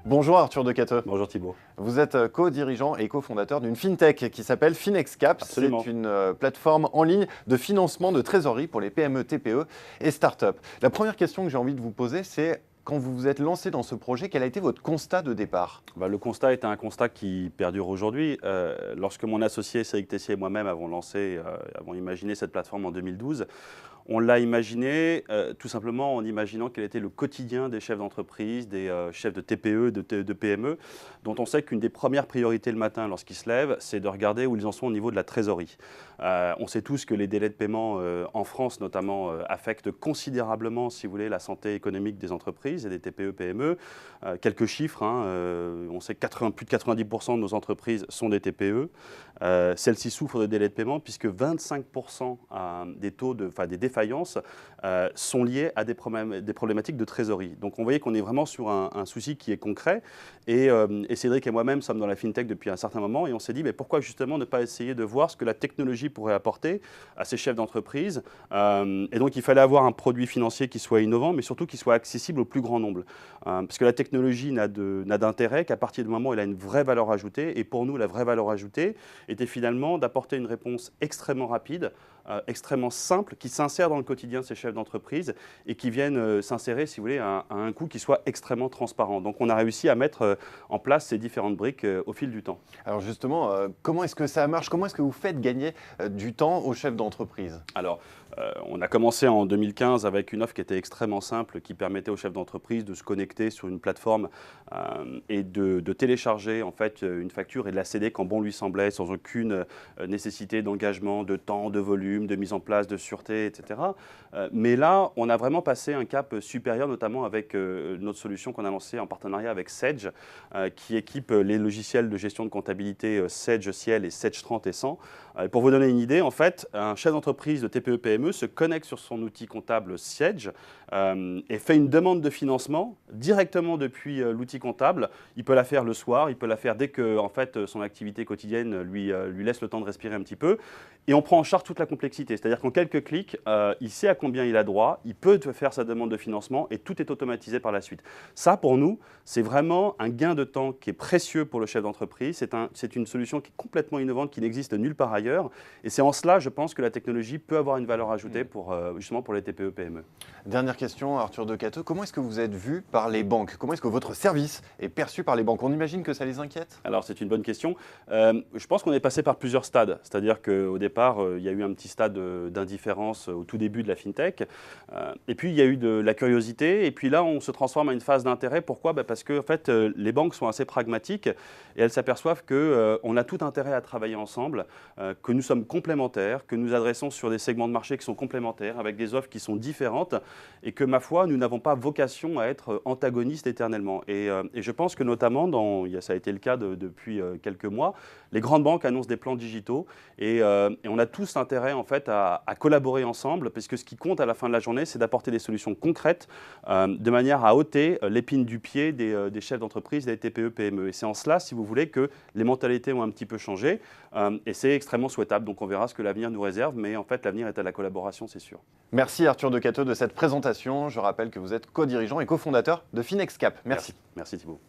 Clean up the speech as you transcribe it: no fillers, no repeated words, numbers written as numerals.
Bonjour Arthur Decateux. Bonjour Thibault. Vous êtes co-dirigeant et cofondateur d'une fintech qui s'appelle FinExCap. C'est Absolument. une plateforme en ligne de financement de trésorerie pour les PME, TPE et start-up. La première question que j'ai envie de vous poser, c'est quand vous vous êtes lancé dans ce projet, quel a été votre constat de départ? Le constat était un constat qui perdure aujourd'hui. Lorsque mon associé Cédric Tessier et moi-même avons imaginé cette plateforme en 2012, on l'a imaginé tout simplement en imaginant quel était le quotidien des chefs d'entreprise, des chefs de TPE, de PME, dont on sait qu'une des premières priorités le matin lorsqu'ils se lèvent, c'est de regarder où ils en sont au niveau de la trésorerie. On sait tous que les délais de paiement en France notamment affectent considérablement, si vous voulez, la santé économique des entreprises et des TPE, PME. Quelques chiffres, on sait que plus de 90% de nos entreprises sont des TPE. Celles-ci souffrent de délais de paiement puisque 25% des défaillances sont liées à des problématiques de trésorerie. Donc on voyait qu'on est vraiment sur un souci qui est concret. Et Cédric et moi-même sommes dans la FinTech depuis un certain moment et on s'est dit mais pourquoi justement ne pas essayer de voir ce que la technologie pourrait apporter à ces chefs d'entreprise. Et donc il fallait avoir un produit financier qui soit innovant mais surtout qui soit accessible au plus grand nombre. Parce que la technologie n'a d'intérêt qu'à partir du moment où elle a une vraie valeur ajoutée. Et pour nous, la vraie valeur ajoutée était finalement d'apporter une réponse extrêmement rapide, extrêmement simple, qui s'insère dans le quotidien de ces chefs d'entreprise et qui viennent s'insérer, si vous voulez, à un coût qui soit extrêmement transparent. Donc on a réussi à mettre en place ces différentes briques au fil du temps. Alors justement, comment est-ce que ça marche? Comment est-ce que vous faites gagner du temps aux chefs d'entreprise? Alors, on a commencé en 2015 avec une offre qui était extrêmement simple, qui permettait aux chefs d'entreprise de se connecter sur une plateforme et de télécharger en fait une facture et de la céder quand bon lui semblait, sans aucune nécessité d'engagement, de temps, de volume, de mise en place, de sûreté, etc. Mais là, on a vraiment passé un cap supérieur, notamment avec notre solution qu'on a lancée en partenariat avec Sedge, qui équipe les logiciels de gestion de comptabilité Sedge Ciel et Sedge 30 et 100. Pour vous donner une idée, en fait, un chef d'entreprise de TPE-PME se connecte sur son outil comptable Sedge et fait une demande de financement directement depuis l'outil comptable. Il peut la faire le soir, il peut la faire dès que en fait, son activité quotidienne lui laisse le temps de respirer un petit peu. Et on prend en charge toute la complexité. C'est-à-dire qu'en quelques clics, il sait à combien il a droit, il peut faire sa demande de financement et tout est automatisé par la suite. Ça, pour nous, c'est vraiment un gain de temps qui est précieux pour le chef d'entreprise. C'est une solution qui est complètement innovante, qui n'existe nulle part ailleurs. Et c'est en cela, je pense, que la technologie peut avoir une valeur ajoutée justement pour les TPE-PME. Dernière question, Arthur Decateux. Comment est-ce que vous êtes vu par les banques? Comment est-ce que votre service est perçu par les banques? On imagine que ça les inquiète? Alors, c'est une bonne question. Je pense qu'on est passé par plusieurs stades. C'est-à-dire qu'au départ, il y a eu un petit stade d'indifférence au tout début de la FinTech. Et puis, il y a eu de la curiosité. Et puis là, on se transforme à une phase d'intérêt. Pourquoi? Parce que en fait, les banques sont assez pragmatiques et elles s'aperçoivent qu'on a tout intérêt à travailler ensemble, que nous sommes complémentaires, que nous adressons sur des segments de marché qui sont complémentaires, avec des offres qui sont différentes et que, ma foi, nous n'avons pas vocation à être antagonistes éternellement. Et je pense que notamment, ça a été le cas depuis quelques mois, les grandes banques annoncent des plans digitaux et on a tous intérêt en fait à collaborer ensemble parce que ce qui compte à la fin de la journée, c'est d'apporter des solutions concrètes de manière à ôter l'épine du pied des chefs d'entreprise, des TPE, PME. Et c'est en cela, si vous voulez, que les mentalités ont un petit peu changé et c'est extrêmement souhaitable. Donc on verra ce que l'avenir nous réserve, mais en fait l'avenir est à la collaboration, c'est sûr. Merci Arthur Decateux de cette présentation. Je rappelle que vous êtes co-dirigeant et cofondateur de FinExCap. Merci. Merci Thibault.